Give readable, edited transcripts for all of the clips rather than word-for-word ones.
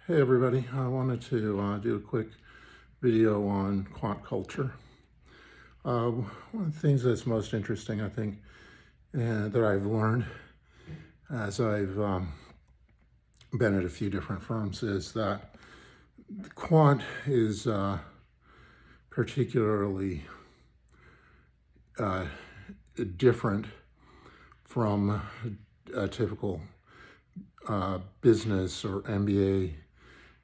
Hey everybody, I wanted to do a quick video on quant culture. One of the things that's most interesting, I think, that I've learned as I've been at a few different firms is that quant is particularly different from a typical business or MBA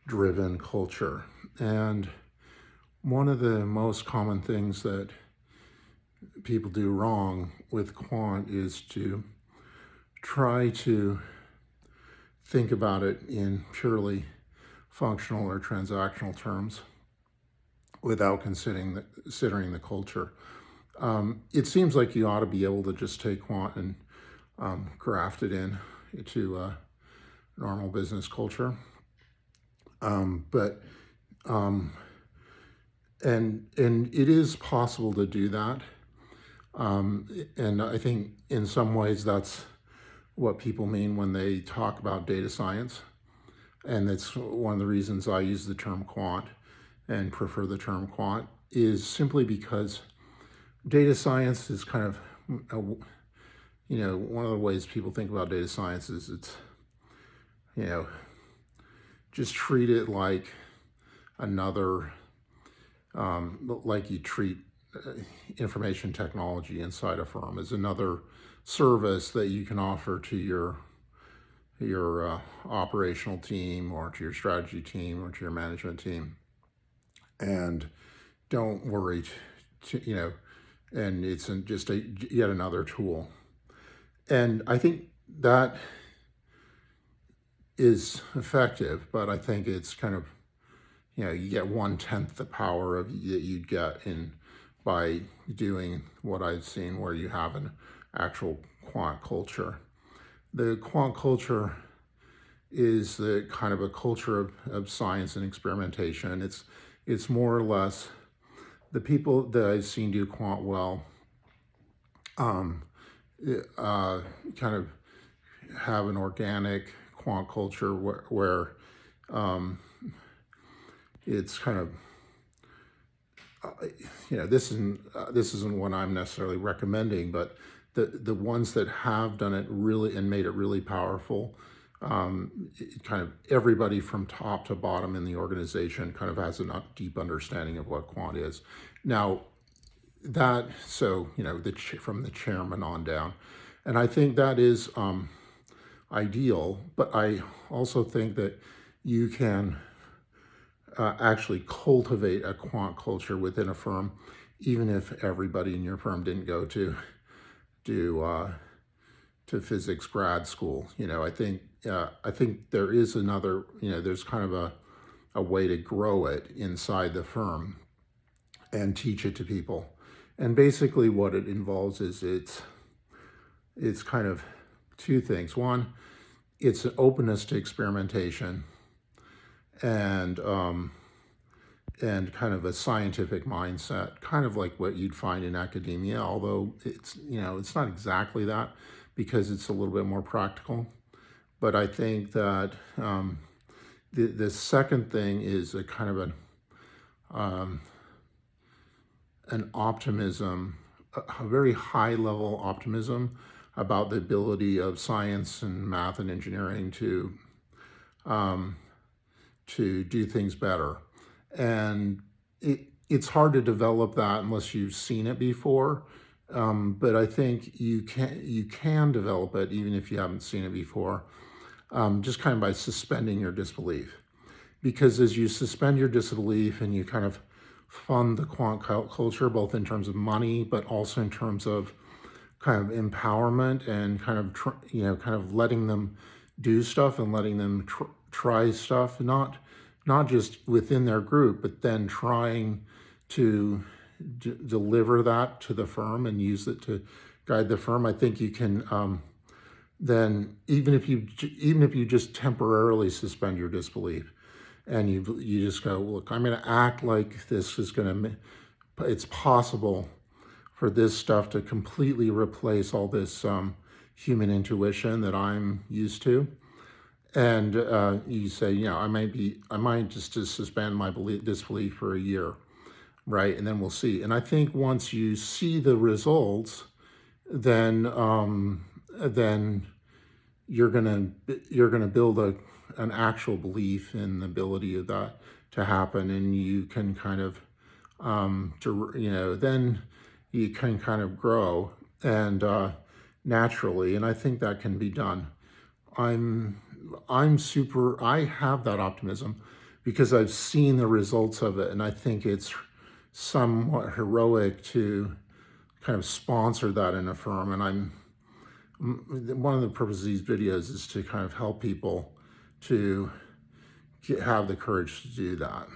driven culture. And one of the most common things that people do wrong with quant is to try to think about it in purely functional or transactional terms without considering the culture. It seems like you ought to be able to just take quant and graft it in to normal business culture. But it is possible to do that. And I think in some ways that's what people mean when they talk about data science. And that's one of the reasons I use the term quant and prefer the term quant, is simply because data science is kind of, one of the ways people think about data science is it's, just treat it like another, like you treat information technology inside a firm as another service that you can offer to your operational team or to your strategy team or to your management team. And don't worry, and it's just yet another tool. And I think that is effective, but I think it's kind of, you get 1/10 the power that you'd get by doing what I've seen where you have an actual quant culture. The quant culture is the kind of a culture of science and experimentation. It's more or less the people that I've seen do quant well kind of have an organic quant culture where it's kind of, this isn't what I'm necessarily recommending, but the ones that have done it really and made it really powerful, kind of everybody from top to bottom in the organization kind of has a deep understanding of what quant is. Now, from the chairman on down. And I think that is ideal, but I also think that you can actually cultivate a quant culture within a firm, even if everybody in your firm didn't go to physics grad school. I think there is another, there's kind of a way to grow it inside the firm and teach it to people. And basically what it involves is it's kind of two things. One, it's an openness to experimentation and kind of a scientific mindset, kind of like what you'd find in academia, although it's not exactly that because it's a little bit more practical. But I think that the second thing is a kind of an optimism, a very high level optimism about the ability of science and math and engineering to do things better. And it's hard to develop that unless you've seen it before. But I think you can develop it even if you haven't seen it before, just kind of by suspending your disbelief. Because as you suspend your disbelief and you kind of fund the quant culture, both in terms of money, but also in terms of kind of empowerment and kind of letting them do stuff and letting them try stuff, not just within their group, but then trying to deliver that to the firm and use it to guide the firm. I think you can then, even if you just temporarily suspend your disbelief and you just go, look, I'm going to act like this is it's possible for this stuff to completely replace all this human intuition that I'm used to. And you say, I might just suspend my disbelief for a year, right? And then we'll see. And I think once you see the results, then you're gonna build an actual belief in the ability of that to happen, and you can kind of then you can kind of grow and naturally, and I think that can be done. I'm I have that optimism because I've seen the results of it, and I think it's somewhat heroic to kind of sponsor that in a firm. And one of the purposes of these videos is to kind of help people to have the courage to do that.